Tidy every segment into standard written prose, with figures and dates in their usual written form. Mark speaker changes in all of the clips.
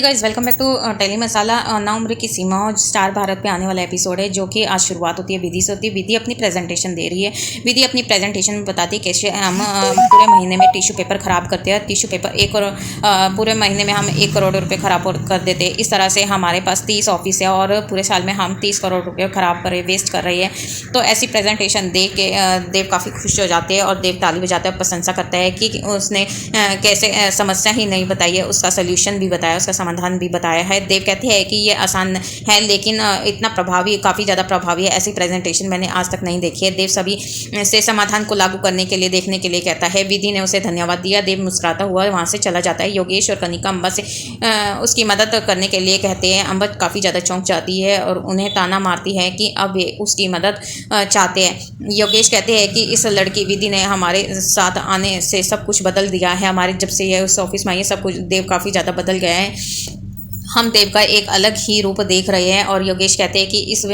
Speaker 1: Guys welcome back to Tele Masala. ना उम्र की सीमा और स्टार भारत पे आने वाला एपिसोड है, जो कि आज शुरुआत होती है विधि से होती है। विधि अपनी प्रेजेंटेशन दे रही है। विधि अपनी प्रेजेंटेशन में बताती है कैसे हम पूरे महीने में टिश्यू पेपर ख़राब करते हैं। टिश्यू पेपर पूरे महीने में हम 1 करोड़ रुपये ख़राब कर देते हैं। इस तरह से हमारे पास 30 ऑफिस है और पूरे साल में हम 30 करोड़ रुपये ख़राब कर वेस्ट कर रही है। तो ऐसी प्रेजेंटेशन दे के देव काफ़ी खुश हो जाते हैं और देव ताली बजाता है, प्रशंसा करता है कि उसने कैसे समस्या ही नहीं बताई है, उसका सोल्यूशन भी बताया, उसका समाधान भी बताया है। देव कहते हैं कि ये आसान है लेकिन इतना प्रभावी, काफ़ी ज़्यादा प्रभावी है। ऐसी प्रेजेंटेशन मैंने आज तक नहीं देखी है। देव सभी से समाधान को लागू करने के लिए, देखने के लिए कहता है। विधि ने उसे धन्यवाद दिया। देव मुस्कुराता हुआ वहाँ से चला जाता है। योगेश और कनिका अम्बा से उसकी मदद करने के लिए कहते हैं। अम्बा काफ़ी ज़्यादा चौंक जाती है और उन्हें ताना मारती है कि अब वे उसकी मदद चाहते हैं। योगेश कहते हैं कि इस लड़की विधि ने हमारे साथ आने से सब कुछ बदल दिया है। हमारे जब से ये उस ऑफिस में आई है, सब कुछ देव काफ़ी ज़्यादा बदल गया है। हम देव का एक अलग ही रूप देख रहे हैं। और योगेश कहते हैं कि इस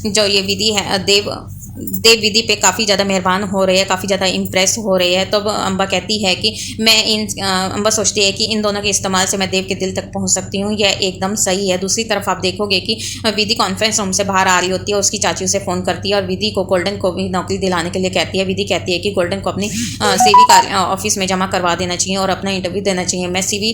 Speaker 1: जो ये विधि है, देव विधि पे काफ़ी ज़्यादा मेहरबान हो रही है, काफ़ी ज़्यादा इम्प्रेस हो रही है। तो अम्बा कहती है कि अम्बा सोचती है कि इन दोनों के इस्तेमाल से मैं देव के दिल तक पहुंच सकती हूँ। यह एकदम सही है। दूसरी तरफ आप देखोगे कि विधि कॉन्फ्रेंस रूम से बाहर आ रही होती है। उसकी चाची उसे फ़ोन करती है और विधि को गोल्डन को भी नौकरी दिलाने के लिए कहती है। विधि कहती है कि गोल्डन को अपनी CV ऑफिस में जमा करवा देना चाहिए और अपना इंटरव्यू देना चाहिए। मैं CV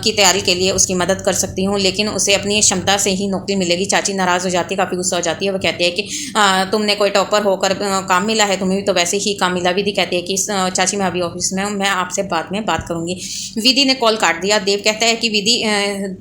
Speaker 1: की तैयारी के लिए उसकी मदद कर सकती हूँ, लेकिन उसे अपनी क्षमता से ही नौकरी मिलेगी। चाची नाराज़ हो जाती है, काफ़ी गुस्सा हो जाती है। वो कहती है कि तुमने कोई टॉपर होकर काम मिला है, तुम्हें भी तो वैसे ही काम मिला। विधि कहती है कि चाची मैं अभी ऑफिस में हूँ, मैं आपसे बाद में बात करूंगी। विधि ने कॉल काट दिया। देव कहता है कि विधि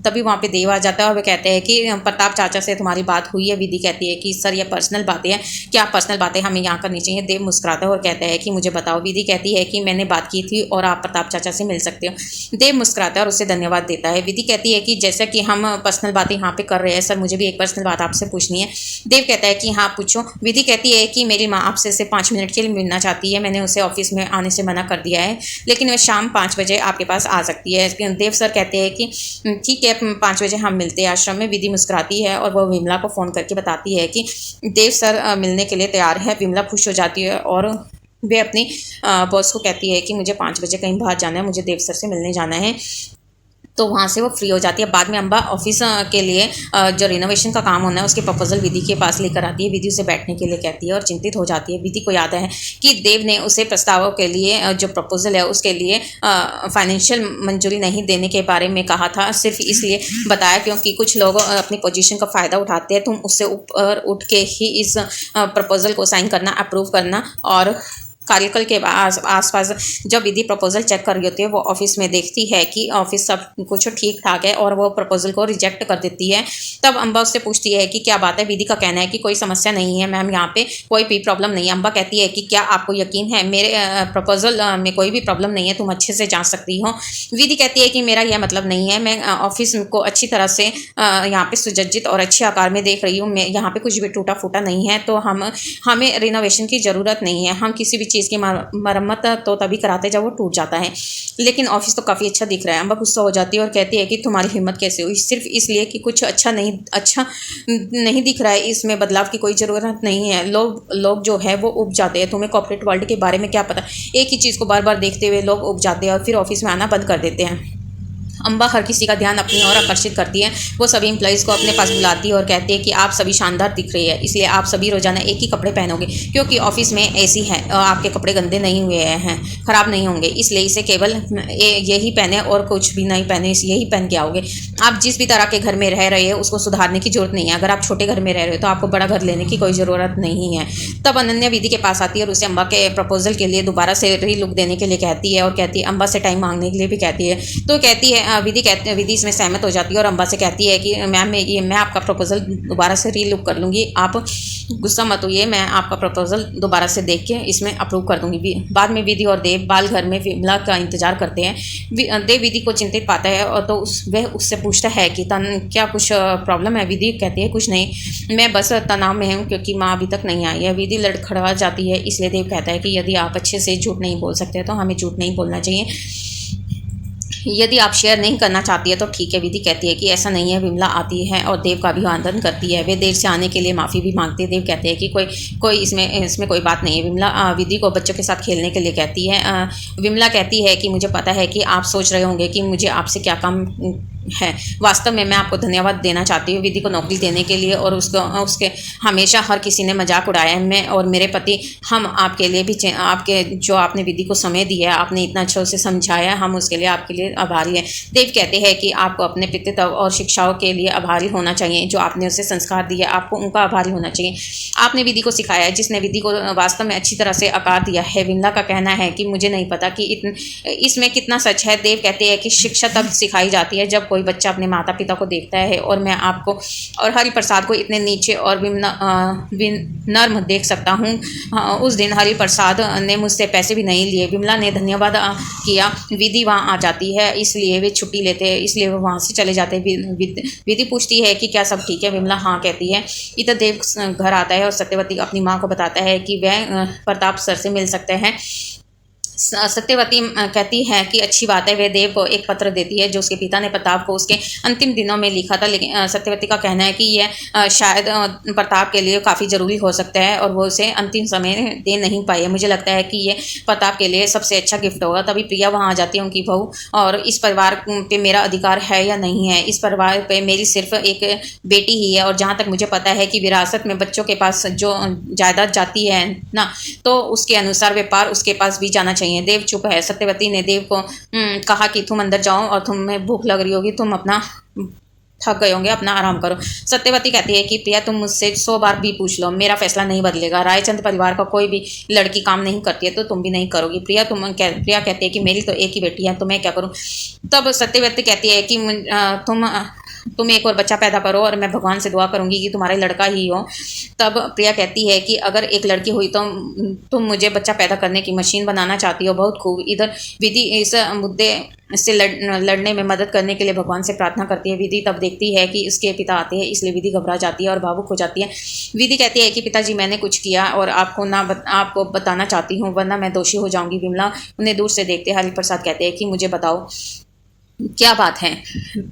Speaker 1: तभी वहाँ पे देव आ जाता है और वे कहते हैं कि प्रताप चाचा से तुम्हारी बात हुई है। विधि कहती है कि सर ये पर्सनल बातें हैं, क्या पर्सनल बातें हमें यहाँ करनी चाहिए। देव मुस्कुराता है और कहता है कि मुझे बताओ। विधि कहती है कि मैंने बात की थी और आप प्रताप चाचा से मिल सकते हो। देव मुस्कुराता है और उसे धन्यवाद देता है। विधि कहती है कि जैसा कि हम पर्सनल बातें यहाँ पे कर रहे हैं, सर मुझे भी एक पर्सनल बात आपसे पूछनी है। देव कहता है कि हाँ पूछो। विधि कहती है कि मेरी माँ आपसे सिर्फ 5 मिनट के लिए मिलना चाहती है। मैंने उसे ऑफिस में आने से मना कर दिया है, लेकिन वह शाम 5 बजे आपके पास आ सकती है। देव सर कहते हैं कि ठीक है 5 बजे हम मिलते हैं आश्रम में। विधि मुस्कुराती है और वह विमला को फ़ोन करके बताती है कि देव सर मिलने के लिए तैयार है। विमला खुश हो जाती है और वे अपनी बॉस को कहती है कि मुझे 5 बजे कहीं बाहर जाना है, मुझे देव सर से मिलने जाना है। तो वहाँ से वो फ्री हो जाती है। बाद में अम्बा ऑफिस के लिए जो रिनोवेशन का काम होना है उसके प्रपोजल विधि के पास लेकर आती है। विधि उसे बैठने के लिए कहती है और चिंतित हो जाती है। विधि को याद है कि देव ने उसे प्रस्तावों के लिए जो प्रपोजल है उसके लिए फाइनेंशियल मंजूरी नहीं देने के बारे में कहा था। सिर्फ इसलिए बताया क्योंकि कुछ लोग अपनी पोजीशन का फ़ायदा उठाते हैं। तुम उससे ऊपर उठ के ही इस प्रपोजल को साइन करना, अप्रूव करना। और कार्यकाल के आसपास जब विधि प्रपोजल चेक कर रही होती है, वो ऑफिस में देखती है कि ऑफिस सब कुछ ठीक ठाक है और वो प्रपोजल को रिजेक्ट कर देती है। तब अम्बा उससे पूछती है कि क्या बात है। विधि का कहना है कि कोई समस्या नहीं है मैम, यहाँ पे कोई भी प्रॉब्लम नहीं है। अम्बा कहती है कि क्या आपको यकीन है मेरे प्रपोजल में कोई भी प्रॉब्लम नहीं है, तुम अच्छे से जांच सकती हो। विधि कहती है कि मेरा यह मतलब नहीं है, मैं ऑफिस को अच्छी तरह से यहाँ पे सुसज्जित और अच्छे आकार में देख रही हूँ। मैं यहाँ पे कुछ भी टूटा फूटा नहीं है, तो हमें रिनोवेशन की ज़रूरत नहीं है। हम किसी भी चीज़ की मरम्मत तो तभी कराते जब वो टूट जाता है, लेकिन ऑफिस तो काफ़ी अच्छा दिख रहा है। अम्बा गुस्सा हो जाती है और कहती है कि तुम्हारी हिम्मत कैसे हुई, सिर्फ इसलिए कि कुछ अच्छा नहीं दिख रहा है, इसमें बदलाव की कोई ज़रूरत नहीं है। लोग जो है वो उब जाते हैं। तुम्हें कॉर्पोरेट वर्ल्ड के बारे में क्या पता, एक ही चीज़ को बार बार देखते हुए लोग उब जाते हैं और फिर ऑफिस में आना बंद कर देते हैं। अम्बा हर किसी का ध्यान अपनी ओर आकर्षित करती है। वो सभी एम्प्लॉइज़ को अपने पास बुलाती है और कहती है कि आप सभी शानदार दिख रही है, इसलिए आप सभी रोजाना एक ही कपड़े पहनोगे क्योंकि ऑफिस में AC है और आपके कपड़े गंदे नहीं हुए हैं, ख़राब नहीं होंगे, इसलिए इसे केवल यही पहने और कुछ भी नहीं पहने, यही पहन के आओगे। आप जिस भी तरह के घर में रह रहे हो उसको सुधारने की जरूरत नहीं है। अगर आप छोटे घर में रह रहे हो तो आपको बड़ा घर लेने की कोई ज़रूरत नहीं है। तब अनन्या विधि के पास आती है और उसे अम्बा के प्रपोजल के लिए दोबारा से रीलुक देने के लिए कहती है और कहती है अम्बा से टाइम मांगने के लिए भी कहती है। तो कहती है विधि इसमें सहमत हो जाती है और अम्बा से कहती है कि मैम मैं आपका प्रपोजल दोबारा से रीलुक कर लूँगी, आप गुस्सा मत होइए, मैं आपका प्रपोजल दोबारा से देख के इसमें अप्रूव कर दूँगी। बाद में विधि और देव बाल घर में विमला का इंतजार करते हैं। देव विधि को चिंतित पाता है और तो वह उससे पूछता है कि क्या कुछ प्रॉब्लम है। विधि कहती है कुछ नहीं, मैं बस तनाव में हूँ क्योंकि माँ अभी तक नहीं आई है। विधि लड़खड़ा जाती है, इसलिए देव कहता है कि यदि आप अच्छे से झूठ नहीं बोल सकते तो हमें झूठ नहीं बोलना चाहिए। यदि आप शेयर नहीं करना चाहती है तो ठीक है। विधि कहती है कि ऐसा नहीं है। विमला आती है और देव का अभिवादन करती है। वे देर से आने के लिए माफ़ी भी मांगती है। देव कहते हैं कि कोई इसमें कोई बात नहीं है। विमला विधि को बच्चों के साथ खेलने के लिए कहती है। विमला कहती है कि मुझे पता है कि आप सोच रहे होंगे कि मुझे आपसे क्या काम है। वास्तव में मैं आपको धन्यवाद देना चाहती हूँ विधि को नौकरी देने के लिए, और उसके हमेशा हर किसी ने मजाक उड़ाया है। मैं और मेरे पति हम आपके लिए भी आपके जो आपने विधि को समय दिया है, आपने इतना अच्छा उसे समझाया, हम उसके लिए आपके लिए आभारी हैं। देव कहते हैं कि आपको अपने पितृत्व और शिक्षाओं के लिए आभारी होना चाहिए, जो आपने उसे संस्कार दिया आपको उनका आभारी होना चाहिए। आपने विधि को सिखाया है, जिसने विधि को वास्तव में अच्छी तरह से आकार दिया है। विमला का कहना है कि मुझे नहीं पता कि इसमें कितना सच है। देव कहते हैं कि शिक्षा तब सिखाई जाती है जब कोई बच्चा अपने माता पिता को देखता है, और मैं आपको और हरिप्रसाद को इतने नीचे और नर्म देख सकता हूँ। उस दिन हरिप्रसाद ने मुझसे पैसे भी नहीं लिए। विमला ने धन्यवाद किया। विधि वहाँ आ जाती है, इसलिए वे छुट्टी लेते हैं, इसलिए वो वहाँ से चले जाते हैं। विधि पूछती है कि क्या सब ठीक है। विमला हाँ कहती है। इधर देव घर आता है और सत्यवती अपनी माँ को बताता है कि वह प्रताप सर से मिल सकते हैं। सत्यवती कहती है कि अच्छी बात है। वह देव को एक पत्र देती है जो उसके पिता ने प्रताप को उसके अंतिम दिनों में लिखा था, लेकिन सत्यवती का कहना है कि यह शायद प्रताप के लिए काफ़ी ज़रूरी हो सकता है और वो उसे अंतिम समय दे नहीं पाई। मुझे लगता है कि ये प्रताप के लिए सबसे अच्छा गिफ्ट होगा। तभी प्रिया वहाँ आ जाती है, उनकी बहू, और इस परिवार पे मेरा अधिकार है या नहीं है। इस परिवार पे मेरी सिर्फ एक बेटी ही है, और जहाँ तक मुझे पता है कि विरासत में बच्चों के पास जो जायदाद जाती है ना, तो उसके अनुसार व्यापार उसके पास भी जाना चाहिए। देव चुप है। सत्यवती ने देव को कहा कि तुम अंदर जाओ और तुम्हें भूख लग रही होगी, तुम अपना थक गए होंगे, अपना आराम करो। सत्यवती कहती है कि प्रिया तुम मुझसे 100 बार भी पूछ लो, मेरा फैसला नहीं बदलेगा। रायचंद परिवार का कोई भी लड़की काम नहीं करती है तो तुम भी नहीं करोगी। प्रिया कहती है कि मेरी तो एक ही बेटी है, तो मैं क्या करूं। तब सत्यवती कहती है कि तुम एक और बच्चा पैदा करो और मैं भगवान से दुआ करूंगी कि तुम्हारा लड़का ही हो। तब प्रिया कहती है कि अगर एक लड़की हुई तो तुम मुझे बच्चा पैदा करने की मशीन बनाना चाहती हो। बहुत खूब। इधर विधि इस मुद्दे से लड़ने में मदद करने के लिए भगवान से प्रार्थना करती है। विधि तब देखती है कि उसके पिता आते हैं, इसलिए विधि घबरा जाती है और भावुक हो जाती है। विधि कहती है कि पिताजी मैंने कुछ किया और आपको बताना चाहती हूँ, वरना मैं दोषी हो जाऊंगी। विमला उन्हें दूर से देखते हरिप्रसाद कहते हैं कि मुझे बताओ क्या बात है।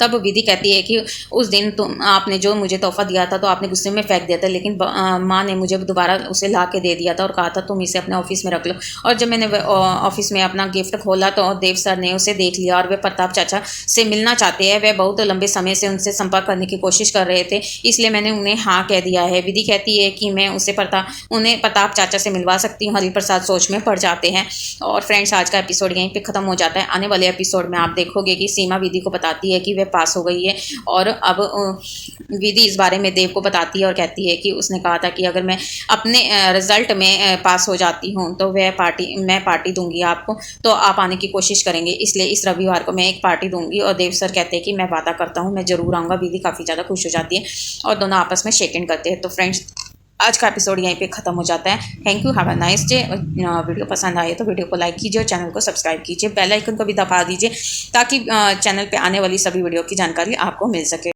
Speaker 1: तब विधि कहती है कि उस दिन आपने जो मुझे तोहफा दिया था तो आपने गुस्से में फेंक दिया था, लेकिन माँ ने मुझे दोबारा उसे ला के दे दिया था और कहा था तुम इसे अपने ऑफिस में रख लो। और जब मैंने ऑफिस में अपना गिफ्ट खोला तो देव सर ने उसे देख लिया और वे प्रताप चाचा से मिलना चाहते हैं। वे बहुत लंबे समय से उनसे संपर्क करने की कोशिश कर रहे थे, इसलिए मैंने उन्हें हाँ कह दिया है। विधि कहती है कि मैं उन्हें प्रताप चाचा से मिलवा सकती हूँ। हरिप्रसाद सोच में पड़ जाते हैं। और फ्रेंड्स, आज का एपिसोड यहीं पे खत्म हो जाता है। आने वाले एपिसोड में आप देखोगे कि सीमा विधि को बताती है कि वह पास हो गई है, और अब विधि इस बारे में देव को बताती है और कहती है कि उसने कहा था कि अगर मैं अपने रिजल्ट में पास हो जाती हूँ तो मैं पार्टी दूंगी आपको, तो आप आने की कोशिश करेंगे। इसलिए इस रविवार को मैं एक पार्टी दूंगी। और देव सर कहते हैं कि मैं वादा करता हूँ, मैं जरूर आऊँगा। विधि काफ़ी ज़्यादा खुश हो जाती है और दोनों आपस में शेक हैंड करते हैं। तो फ्रेंड्स, आज का एपिसोड यहीं पे ख़त्म हो जाता है। Thank you, have a nice day. Video पसंद आए तो वीडियो को लाइक कीजिए और चैनल को सब्सक्राइब कीजिए। बेल आइकन को भी दबा दीजिए ताकि चैनल पे आने वाली सभी वीडियो की जानकारी आपको मिल सके।